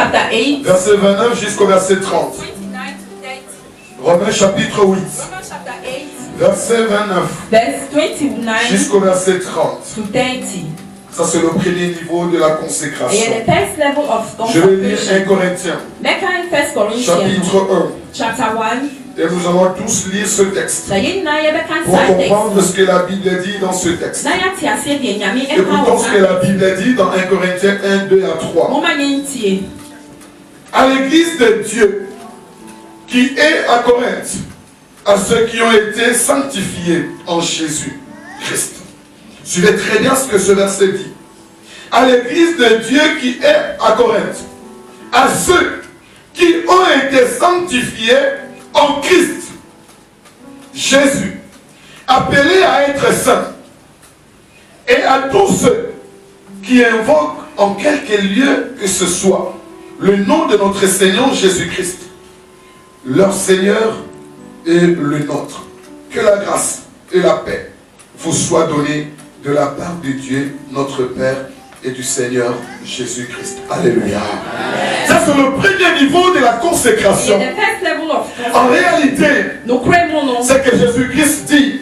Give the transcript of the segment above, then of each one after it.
chapter 8. Verset 29 jusqu'au verset 30. Romains chapitre 8. Verset 29 Verse 29 jusqu'au verset 30. to 30. Ça, c'est le premier niveau de la consécration. And the first level of Je vais lire 1 Corinthiens, chapitre 1. Chapter 1. Et nous allons tous lire ce texte Na yɛn nyinaa yɛbɛka pour saa comprendre text. ce que la Bible dit dans ce texte. Na yɛate aseɛ deɛ Nyame ɛka Écoutons wɔ ce que la Bible dit dans 1 Corinthiens 1, 2 à 3. Momma yɛntie. À l'église de Dieu qui est à Corinthe, à ceux qui ont été sanctifiés en Jésus-Christ. Suivez très bien ce que ce verset dit. À l'église de Dieu qui est à Corinthe, à ceux qui ont été sanctifiés en Christ, Jésus, appelés à être saints, et à tous ceux qui invoquent en quelque lieu que ce soit le nom de notre Seigneur Jésus-Christ, leur Seigneur et le nôtre. Que la grâce et la paix vous soient données de la part de Dieu, notre Père, et du Seigneur Jésus-Christ. Alléluia. Ça, c'est le premier niveau de la consécration. En réalité, c'est que Jésus-Christ dit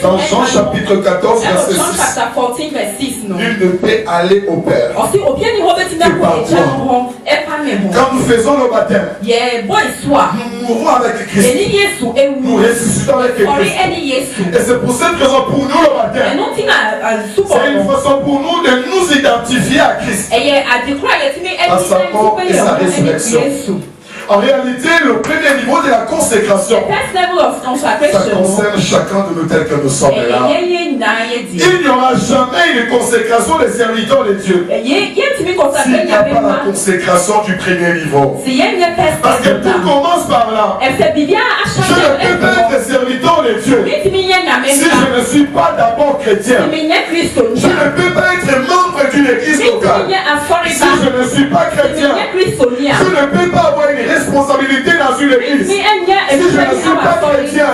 dans Jean chapitre 14, verset 6, nul ne peut aller au Père que par toi. Quand nous faisons le baptême, nous mourrons avec Christ. Nous ressuscitons avec Christ. Et c'est pour cette raison, pour nous, le baptême, c'est une façon pour nous de nous identifier à Christ, à sa mort et sa résurrection. En réalité, le premier niveau de la consécration, ça concerne chacun de nous tel que nous sommes là. Il n'y aura jamais une consécration des serviteurs de Dieu s'il n'y a pas la consécration du premier niveau. Parce que tout commence par là. Je ne peux pas être serviteur de Dieu si je ne suis pas d'abord chrétien. Je ne peux pas être membre d'une église locale si je ne suis pas chrétien. Je ne peux pas avoir une responsabilité dans une église si je ne suis pas chrétien.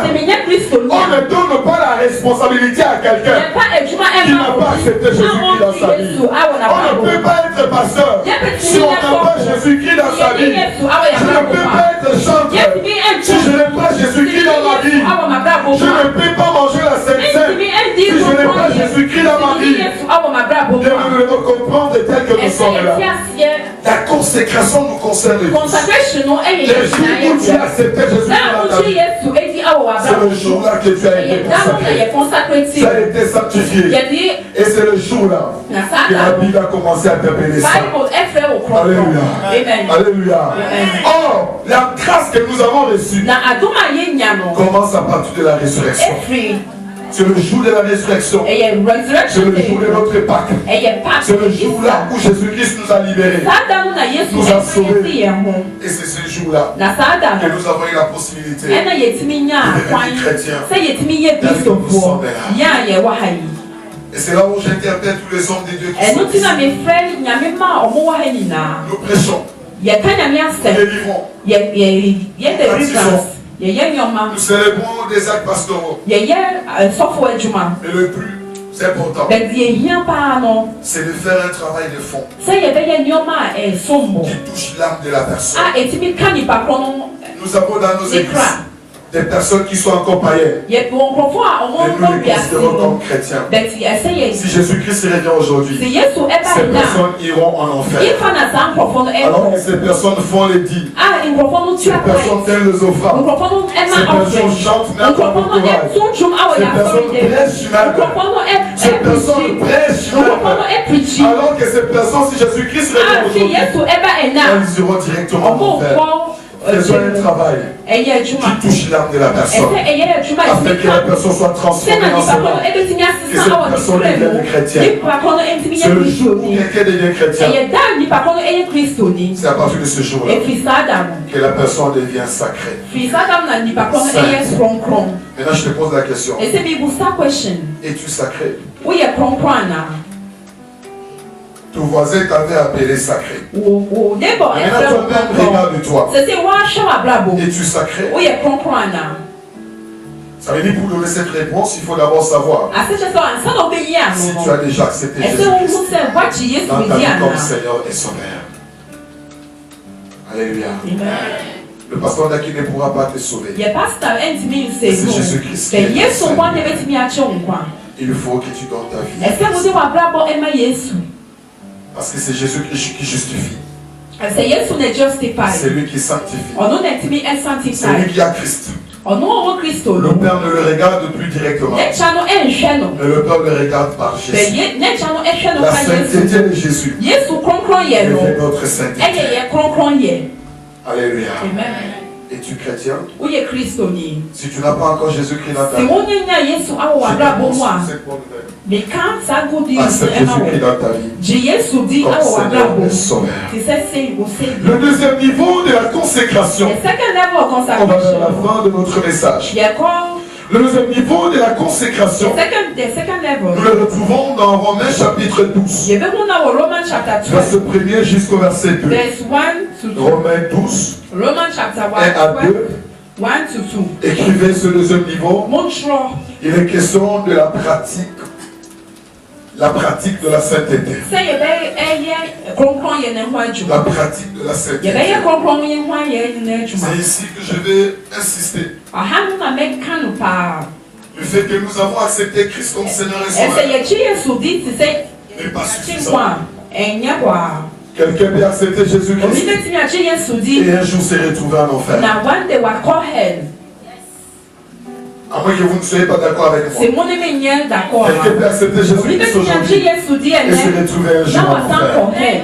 On ne donne pas la responsabilité à quelqu'un qui n'a pas accepté Jésus-Christ dans sa vie. On ne peut pas être pasteur si on n'a pas Jésus-Christ dans sa vie. Je ne peux pas être chanteur si je n'ai pas Jésus-Christ dans ma vie. Je ne peux pas manger la Sainte Seine si je n'ai pas Jésus-Christ dans ma vie. Nous devons comprendre tel que nous sommes là. La consécration nous concerne tous. Le jour où tu as accepté Jésus-Christ dans ta vie, c'est le jour-là que tu as été consacré. Tu as été sanctifié. Et c'est le jour-là que la Bible a commencé à t'appeler ça. Alléluia. Alléluia. Or, la grâce que nous avons reçue commence à partir de la résurrection. C'est le jour de la résurrection. C'est le jour de notre Pâques. C'est le jour-là où Jésus-Christ nous a libérés, nous a sauvés. Et c'est ce jour-là que nous avons eu la possibilité de devenir chrétiens. Et c'est là où j'interpelle tous les hommes de Dieu qui sont ici. Nous prêchons. Nous délivrons. Nous célébrons des actes pastoraux. Mais le plus important, c'est de faire un travail de fond qui touche l'âme de la personne. Nous avons dans nos églises des personnes qui sont encore païennes. Et nous les considérons comme chrétiens. Si Jésus-Christ revient aujourd'hui, ces personnes iront en enfer. Alors que ces personnes font les dits. Ces personnes tiennent les offrandes. Ces personnes chantent même pour le courage. Ces personnes prêchent même. Ces personnes prêchent même. Alors que ces personnes, si Jésus-Christ revient aujourd'hui, elles iront directement en enfer. Faisons un travail qui touche l'âme de la personne, afin que la personne soit transformée dans ce monde, que cette personne devienne chrétienne. C'est le jour où quelqu'un devient chrétien. C'est à partir de ce jour-là que la personne devient sacrée. Maintenant, je te pose la question. Es-tu sacré? Ton voisin t'avait appelé sacré. Maintenant, toi-même, regarde-toi. Es-tu sacré? Ça veut dire pour donner cette réponse, il faut d'abord savoir si tu as déjà accepté Jésus-Christ dans ta vie comme Seigneur et Sauveur. Alléluia. Amen. Le pasteur Daki ne pourra pas te sauver. Yɛ pastor ɛntumi C'est nse Jésus-Christ qui bɛ est Yesu ton nko Seigneur. na ɛbɛtumi akyɛ wo nkwa. Il faut que tu donnes ta vie. Ɛsɛ mo de w'abrabɔ ɛma Yesu. Parce que c'est Jésus qui justifie. Ɛsɛ Yesu na justify. C'est lui qui sanctifie. Ɔno na ɛtumi C'est lui ɛsanctify. qui a Christ. Ɔno ɔwɔ Kristo Le no. Père ne le regarde plus directement. N'ɛkya no ɛnhwɛ no. Mais le Père le regarde par Bɛ Jésus. n'ɛkya no ɛhwɛ no La ka sainteté Yesu. de Jésus Yesu kronkron yɛ no. est notre sainteté. Ɛyɛ yɛ kronkron yɛ. Alléluia. Amen. Es-tu chrétien? Woyɛ Kristo ni. Si tu n'as pas encore Jésus-Christ dans ta Sɛ vie, wonyanya Yesu awɔ w'abrabɔ mu a, cette bonne nouvelle. meka saa good news Accepte ɛma wo. Jésus-Christ dans ta vie Gye Yesu di comme awɔ Seigneur w'abrabɔ et mu. Sauveur. Te sɛ sei wo sei. Le deuxième niveau de la consécration, The second level of on va vers la consecration. fin de notre message. Yɛkɔ Le deuxième niveau de la consécration, the second level. nous le retrouvons dans Romains chapitre 12, Yɛbɛhu na wɔ Roman chapter 12 verset 1er jusqu'au verset 2. verse 1 to 2. Romains 12, Roman chapter 1 1 à 2. 1 to 2. Écrivez ce deuxième niveau. Montreal. Il est question de la pratique de la sainteté. Sɛ yɛbɛyɛ kronkron yɛ ne ho La adwuma. pratique de la sainteté. Yɛbɛyɛ kronkron yɛ ho ayɛ ne adwuma. C'est ici que je vais insister. Ɔha no na mɛka no paa. Le fait que nous avons accepté Christ comme Seigneur et Ɛsɛ Sauveur yɛkyi Yesu di te sɛ n'est pas akyi suffisant. nko a ɛnyɛ hɔ a. Quelqu'un peut accepter Obi Jésus-Christ bɛtumi akyi Yesu di et un jour se retrouver en enfer. na one day wakɔ hell. À moins que vous ne soyez pas d'accord avec moi. Sɛ mo ne me nyɛ d'accord Quelqu'un peut a. accepter Obi Jésus-Christ bɛtumi akyi aujourd'hui Yesu di et se ɛnɛ retrouver un jour na en wasan enfer. kɔ hell.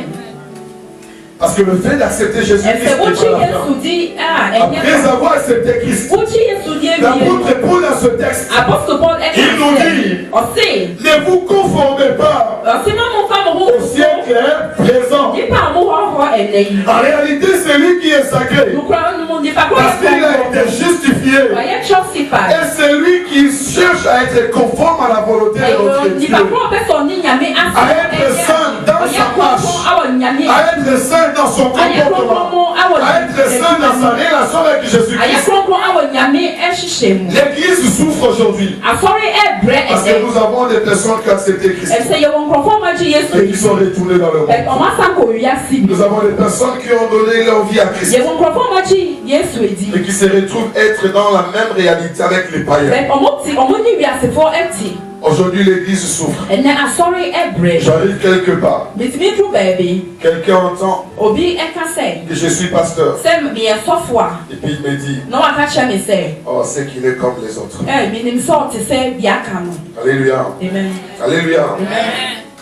Parce que le fait d'accepter Jésus-Christ Ɛsɛ n'est wokyi pas la fin. Yesu di a ɛnyɛ Après avoir accepté Christ, wokyi Yesu di l'apôtre ewie. Paul dans ce texte, Apostle Paul il nous dit, ɔse ne vous conformez pas ɔse ma mo fa mo ho au siècle présent. nipa a mo wɔ hɔ ɛnɛ yi. En réalité, c'est lui qui est sacré. Nukura no nipa koro Parce qu'il a été justifié. ɔyɛ justified. Et c'est lui qui cherche à être conforme à la volonté de notre Dieu. Nipa koro bɛ sɔ ni nyame ase. À être saint dans sa marche. Awɔ nyame. À être saint dans son Ayɛ comportement. kronkron awɔ À être saint dans sa relation avec Ayɛ Jésus-Christ. kronkron awɔ nyame ɛhyehyɛ mu. L'Église souffre aujourd'hui. Asɔre ɛbrɛ Parce que ɛdɛ. nous avons des personnes qui ont accepté Christ. Ɛsɛ yɛ wɔ nkorɔfo ma gye Yesu Mais qui yi. sont retournées dans le monde. Ɔmo asan kɔ wiase bi. Nous avons des personnes qui ont donné leur vie à Christ. Yɛ wɔ nkorɔfo ma gye Yesu edi. Mais qui se retrouvent être dans la même réalité avec les païens. Ɔmo ni wiasefoɔ ɛti. Aujourd'hui, l'Église souffre. Ɛnɛ asɔre ɛbrɛ. J'arrive quelque part. Bitumi du baabi. Quelqu'un entend Obi ɛka sɛ que je suis pasteur. sɛ meyɛ sɔfo a. Et puis il me dit, Na waka kyerɛ me sɛ oh, c'est qu'il est comme les autres. menim sɛ ɔte sɛ deɛ aka no. Alléluia. Amen. Alléluia. Amen.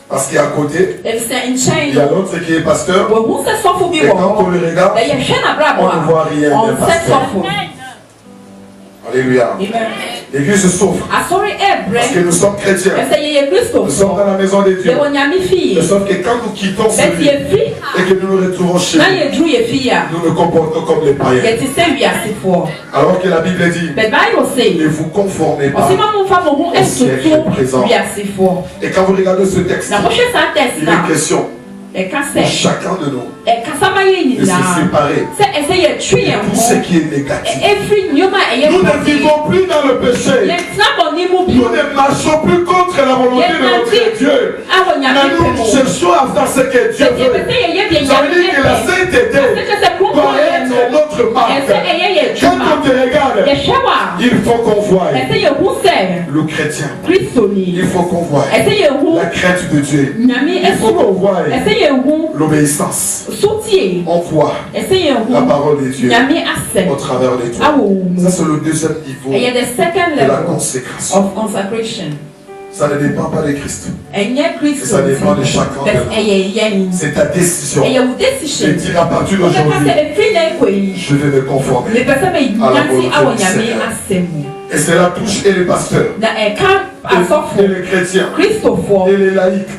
Parce qu'à côté, Ɛfisɛ il nkyɛn y a no l'autre qui est pasteur. wahu sɛ sɔfo bi Et wɔ quand on hɔ. le regarde, Na yɛhwɛ n'abrabɔ on ne voit rien a d'un ɔnsɛ pasteur. sɔfo. Alléluia. Amen. L'Église souffre. Asɔre Parce que ɛbrɛ. nous sommes chrétiens. Ɛsɛ yɛyɛ Nous sommes kristofo. dans la maison de Dieu. Yɛwɔ nyame fie. Sauf que quand nous quittons ce Bɛti lieu yɛfi et que nous nous retrouvons chez na nous, yɛduru yɛ fie a nous nous comportons comme les païens. yɛte sɛ wiasefoɔ. Alors que la Bible dit, But Bible say ne vous conformez pas. ɔsɛ ma momfa mo ho ɛsoto wiasefoɔ. Et quand vous regardez ce texte, Na mohwɛ saa test il na est question ɛka pour sɛ chacun de nous ɛkasa ma yɛ de se nyinaa séparer sɛ ɛsɛ yɛtwe de yɛn tout ce ho qui est négatif. ɛfiri nneɛma a ɛyɛ Nous ne bɔne. vivons plus dans le péché. Yɛntena bɔne mu Nous bio ne marchons plus contre la volonté de notre Dieu. awɔ Mais nyame pɛ nous mu. cherchons à faire ce que Dieu Sɛ yɛpɛ veut. sɛ yɛyɛ deɛ Ça veut nyame dire que la ɛpɛ. sainteté Sɛ kyerɛ sɛ doit kronkron yɛ être no notre marque. ɛsɛ ɛyɛ yɛ Quand adwuma. on te regarde, Yɛhwɛ wo a il faut qu'on voie ɛsɛ yɛhu sɛ le chrétien. kristoni. Il faut qu'on voie Ɛsɛ yɛhu la crainte de Dieu. nyame Il faut qu'on ɛsoro. voie Ɛsɛ yɛhu l'obéissance. sotie. On voit Ɛsɛ la yɛhu parole de Dieu nyame asɛm au travers de toi. awɔ wo mu. Ça, c'est le deuxième niveau Ɛyɛ the second de la level consécration. of consecration. Ça ne dépend pas de Christ. Ɛnyɛ kristo Ça dépend de chacun de but nous. ɛyɛ yɛn. C'est ta décision Ɛyɛ wo de decision. dire à partir Wobɛka d'aujourd'hui, sɛ ɛfiri na ɛkɔ yi je vais me conformer. mepɛ sɛ menyate awɔ nyame asɛm mu. Et cela touche et les pasteurs, Na ɛka asɔfo et les chrétiens, kristofoɔ et les laïcs.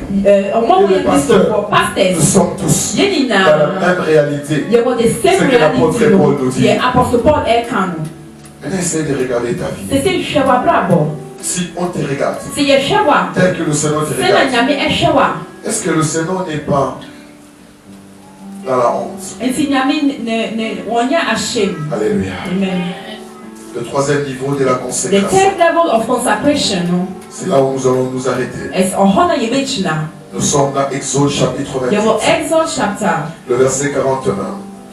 ɔmo a wɔyɛ kristofoɔ Nous pastors sommes tous yɛn dans la nyinaa même réalité. yɛwɔ the C'est same que l'apôtre reality Paul no nous dit. yɛ apɔstol paul ɛka no. Maintenant, essaye de regarder ta vie. Sese hwɛ w'abrabɔ. Si on te regarde, Sɛ yɛhwɛ wo a tel que le Seigneur te sɛ na regarde, nyame ɛhwɛ wo a est-ce que le Seigneur n'est pas dans la honte? nti nyame ne wɔnyɛ ashamed. Alléluia. Amen. Le troisième niveau de la The consécration, third level of consecration no c'est là où nous allons nous arrêter. ɔhɔ na yɛbɛgyina. Nous sommes dans Exode chapitre Yɛwɔ 28, Exodus chapter le verset 41.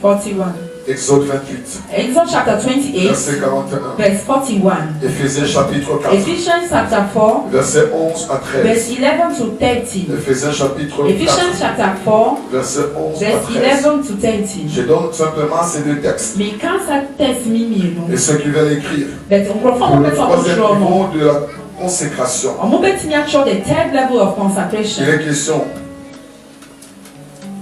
41. Exode 28, Exodus chapter 28, verset 41. verse 41. Éphésiens chapitre 4, Ephesians chapter 4, verset 11 à 13. verse 11 to 13. Éphésiens chapitre Ephesians 4, chapter 4, verset 11 verse à 13. 11 to 13. Je donne simplement ces deux textes. Mais quand ça teste mimi, Et ceux qui veulent écrire but on pour perform le better on troisième show no. niveau de la consécration. On mobile to show the third level of consecration. Il est question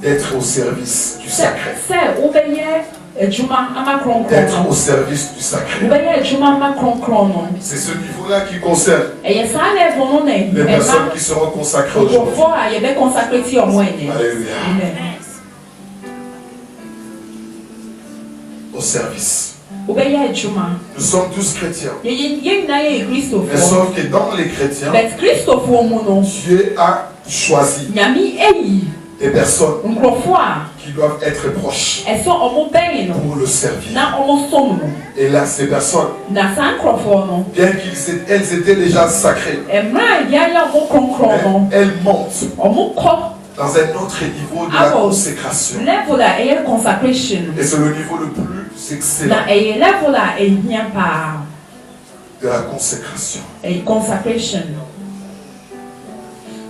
d'être au service du sacré. Say obeye ejuma ama D'être kronkron. au service du sacré. Obeye ejuma ama kronkron no. C'est ce niveau-là qui concerne Eye sa level no na les personnes qui seront consacrées aujourd'hui. for a yebe consecrate your money. Alléluia. Amen. Au service. Obeye ejuma. Nous sommes tous chrétiens. Ye na ye Mais Christopher. sauf que dans les chrétiens, But Christopher mo no. Dieu a choisi Nyami eyi des personnes nkrofo a qui doivent être proches eso omo bɛn no pour le servir. na omo som no Et là, ces personnes, na saa nkrɔfoɔ no bien qu'elles étaient déjà sacrées, mmerɛ a yɛayɛ ɔmo kronkron no elles montent ɔmo kɔ dans un autre niveau de la consécration. level a ɛyɛ consecration Et c'est le niveau le plus excellent na ɛyɛ level a ɛhia paa de la consécration. ɛyɛ consecration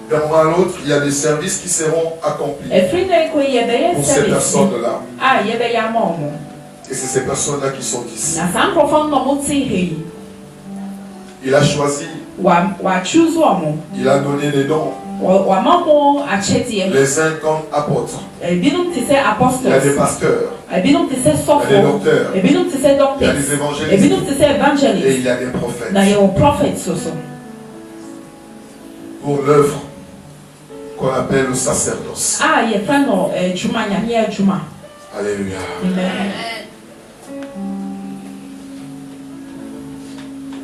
D'un moment à l'autre, il y a des services qui seront accomplis ɛfiri na ekɔ yɛbɛyɛ pour ces service personnes-là. a yɛbɛyɛ ama ɔmo Et c'est ces personnes-là qui sont ici. na saa nkrɔfoɔ no na ɔmo te ha yi Il a choisi, wachoose ɔmo il a donné des dons. wama mo akyɛdeɛ Les uns comme apôtres, ebinom te sɛ il y a des apostles pasteurs, ebinom te sɛ il y a des sɔfo docteurs, ebinom te sɛ il y a doctors des évangélistes ebinom te sɛ et evangelist il y a des prophètes. na yɛwɔ prophet soso Pour l'œuvre qu'on appelle le sacerdoce. a yɛfrɛ no adwuma nyame adwuma Alléluia. amen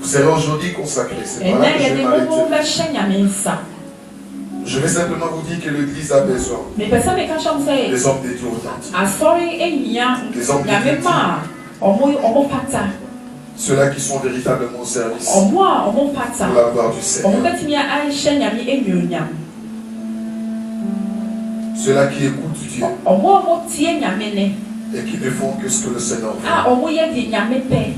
Vous serez aujourd'hui consacrés. C'est pas là ɛnɛ que je vais yɛde m'arrêter. momo bɛhyɛ nyame nsa Je vais simplement vous dire que l'Église a besoin mepɛ sɛ meka kyɛm sɛ des hommes de Dieu authentiques. asɔre ahia Des hommes de nyame Dieu. ma a ɔmo pata Ceux-là qui sont véritablement au service ɔmo a ɔmo pata pour la gloire du ɔmo Seigneur. bɛtumi ahyɛ nyame anuonyam Ceux-là qui écoutent Dieu ɔmo a ɔmo tie nyame ne et qui ne font que ce que le Seigneur a veut. ɔmo yɛ de nyame pɛ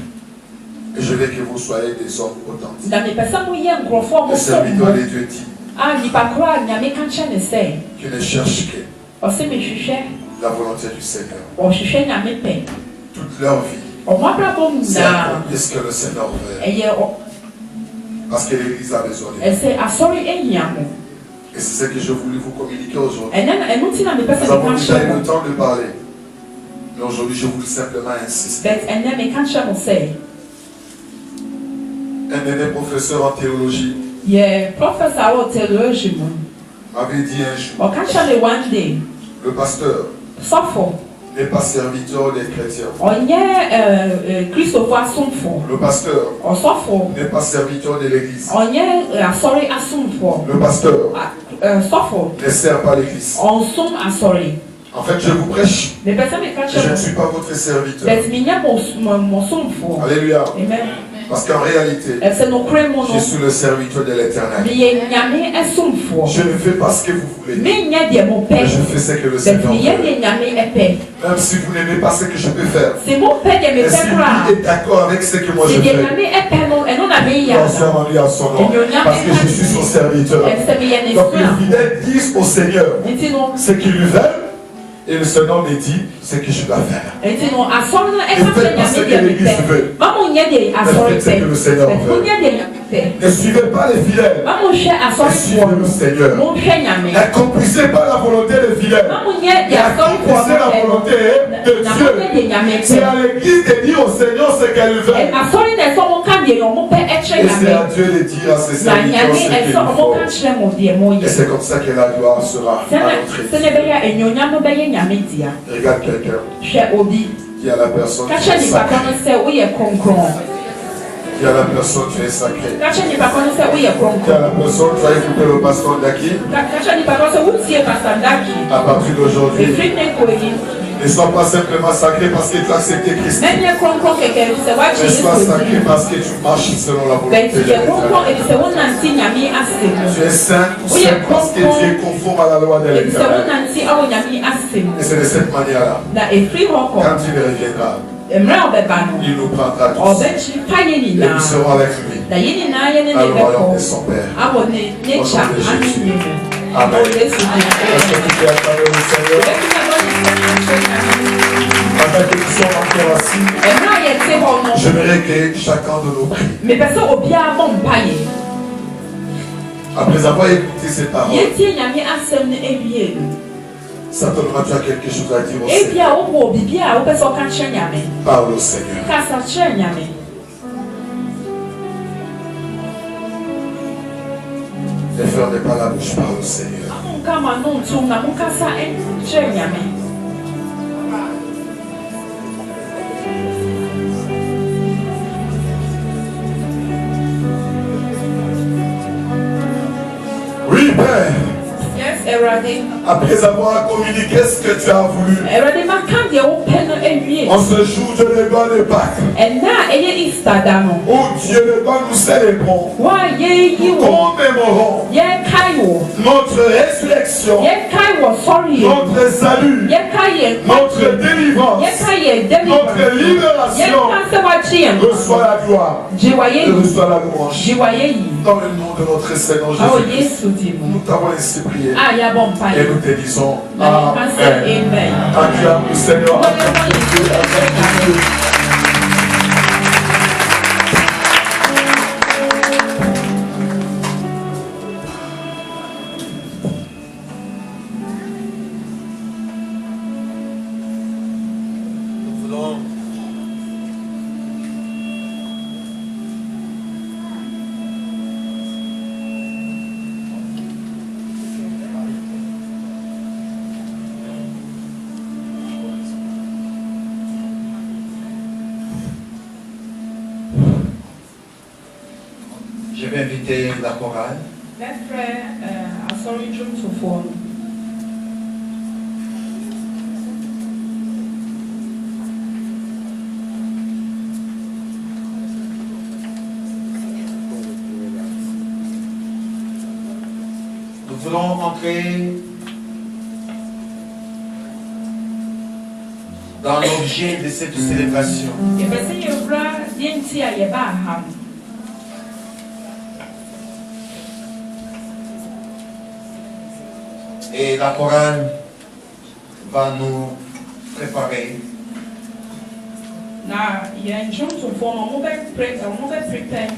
Et je veux que vous soyez des hommes authentiques. na mepɛ sɛ moyɛ nkurɔfoɔ a Des mosom serviteurs de Dieu dit a nipa koro a nyame ka kyerɛ ne sɛ qui ne cherchent que ɔsɛ mehwehwɛ la volonté du Seigneur. ɔhwehwɛ nyame pɛ Toute leur vie, ɔmo abrabɔ mu c'est nyinaa accomplir ce que le Seigneur veut. ɛyɛ Parce que l'Église a besoin de vous. ɛsɛ asɔre ahia mo Et c'est ce que je voulais vous communiquer aujourd'hui. ɛnɛ na ɛno ti na mepɛ sɛ Nous avons meka déjà kyerɛ eu mo le temps de parler. Mais aujourd'hui, je voulais simplement insister. but ɛnɛ meka kyerɛ mo sɛ Un de mes professeurs en théologie yɛ professor a wɔ theology mu m'avait dit un jour, ɔka kyerɛ me one day le pasteur sɔfo n'est pas serviteur des chrétiens. ɔnyɛ kristofo asomfo Le pasteur ɔsɔfo n'est pas serviteur de l'Église. ɔnyɛ asɔre asomfo Le pasteur sɔfo ne sert pas l'Église. ɔnsom asɔre En fait, je vous prêche. mepɛ sɛ meka Je ne kyerɛ suis mo pas votre serviteur. but menyɛ mo somfo Alléluia. amen Parce qu'en réalité, ɛsɛ nokorɛ mu je no suis le serviteur de l'Éternel. meyɛ nyame asomfoɔ Je ne fais pas ce que vous voulez. menyɛ deɛ mo pɛ Mais je fais ce que le but Seigneur meyɛ veut. deɛ nyame ɛpɛ Même si vous n'aimez pas ce que je peux faire. sɛ mopɛ deɛ Mais si mepɛ koraa lui est d'accord avec ce que moi sɛ je deɛ fais. nyame ɛpɛ no ɛno na meyɛ Gloire en lui à son nom. Parce que je suis son serviteur. ɛsɛ meyɛ ne Donc sua les fidèles disent au Seigneur nti no ce qu'ils lui veulent. Et le Seigneur me dit ce que je dois faire. nti no asɔre no Et ɛka faites kyerɛ pas ce nyame que deɛ l'Église mepɛ veut. ma monyɛ deɛ asɔre Faites ce que le pɛ Seigneur veut. monyɛ deɛ nyame pɛ Ne suivez pas les fidèles. ma monhwɛ Mais asɔrefoɔ suivez le no Seigneur. monhwɛ nyame N'accomplissez pas la volonté des fidèles. ma monyɛ deɛ Mais asɔrefoɔ accomplissez la no volonté pɛ de na Dieu. monyɛ deɛ nyame C'est à pɛ l'Église de dire au Seigneur ce qu'elle veut. asɔre na ɛsɛ ɔmo ka deɛ ɔmo pɛ ɛkyerɛ Et c'est à nyame Dieu de dire à ses na serviteurs nyame ce qu'il ɛsɛ ɔmo faut. ka kyerɛ mo deɛ Et moyɛ c'est comme ça que la gloire sera à notre sɛne vie. bɛyɛ anuonyam no bɛyɛ nyame dea Regarde quelqu'un hwɛ obi qui a la personne ka qui kyerɛ est nipa kɔ no sacrée. sɛ woyɛ kronkron Qui a la personne qui est sacrée. ka kyerɛ nipa kɔ no sɛ woyɛ Qui a kronkron la personne qui a écouté le pasteur d'Aki. ka kyerɛ nipa kɔ no sɛ wotie pasandaki À partir d'aujourd'hui, ɛfiri ne kɔ yi ne sois pas simplement sacré parce que tu as accepté Christ. mɛnyɛ kronkron kɛkɛ sɛ woakye Mais sois yesu sacré di parce que tu marches selon la volonté bɛnti de yɛ kronkron l'Éternel. ɛfiri sɛ wonante nyame ase mu Tu es saint ou Oui, saint parce que comprends. tu es conforme à la loi de ɛfiri sɛ l'Éternel. wonante awɔ nyame ase Et c'est de cette manière-là, na efiri hɔ kɔ quand il reviendra, mmerɛ a ɔbɛba no il nous prendra tous. ɔbɛkyi fa yɛ Et nous nyinaa serons avec lui na yɛ nyinaa yɛ ne dans ne le royaume de bɛkɔ son Père. abɔ ne Au kya nom de ane Jésus. nyɛ mu Amen. ɔwɔ Yesu di Est-ce que tu peux acclamer le Seigneur? Pendant que nous sommes encore assis, mmerɛ a yɛte hɔ no j'aimerais que chacun de nous prie. mepɛ sɛ obiara bɔ mpaeɛ Après avoir écouté ces paroles, yɛtie nyame asɛm no awie no certainement tu as quelque chose à dire au Seigneur. ebia wowɔ biribi a wopɛ sɛ ɔka kyerɛ nyame Parle au Seigneur. kasa kyerɛ nyame Ne fermez pas la bouche, parle au Seigneur. monka ma no ntom na monkasa kyerɛ nyame Oui, Père. yes Awurade Après avoir communiqué ce que tu as voulu, Awurade maka deɛ wopɛ no awie en ce jour de l'événement de Pâques, ɛnna a ɛyɛ Easter da no où Dieu va nous célébrons, wo a yɛyi wo commémorons yɛkae wo notre résurrection, yɛkae wɔ sɔre yɛ notre salut, yɛkae yɛ notre délivrance, yɛkae yɛ notre deliverance libération. yɛka sɛ wakye yɛn Reçois la gloire gye wa et yɛyi reçois la louange. gye wa yɛyi Dans le nom de notre Seigneur awɔ Jésus-Christ, Yesu di mu nous t'avons ainsi prié a yɛabɔ et mpaeɛ nous te disons na yɛka sɛ Amen. amen Acclame le Seigneur. wɔyɛ hɔ yɛ tu kyerɛ nyame Nous voulons Je vais inviter la chorale. mɛfrɛ asɔre dwomtofoɔ no Nous voulons entrer dans l'objet de cette célébration. yɛpɛ sɛ yɛwura deɛ nti a yɛbaa ha no Et la chorale va nous préparer na yɛn dwomtofoɔ no ɔmo bɛprepare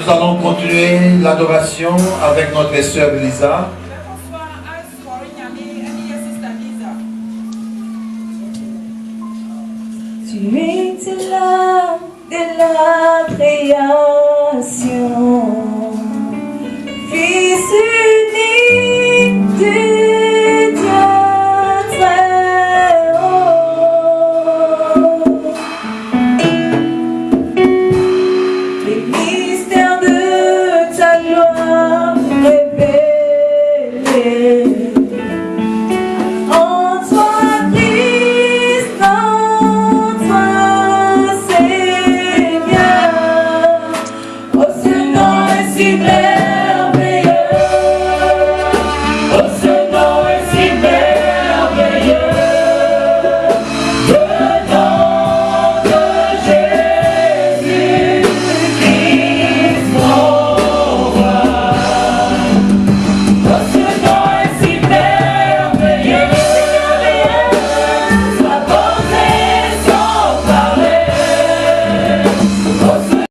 Nous allons continuer l'adoration avec notre sœur Lisa. Tu es là de la prière.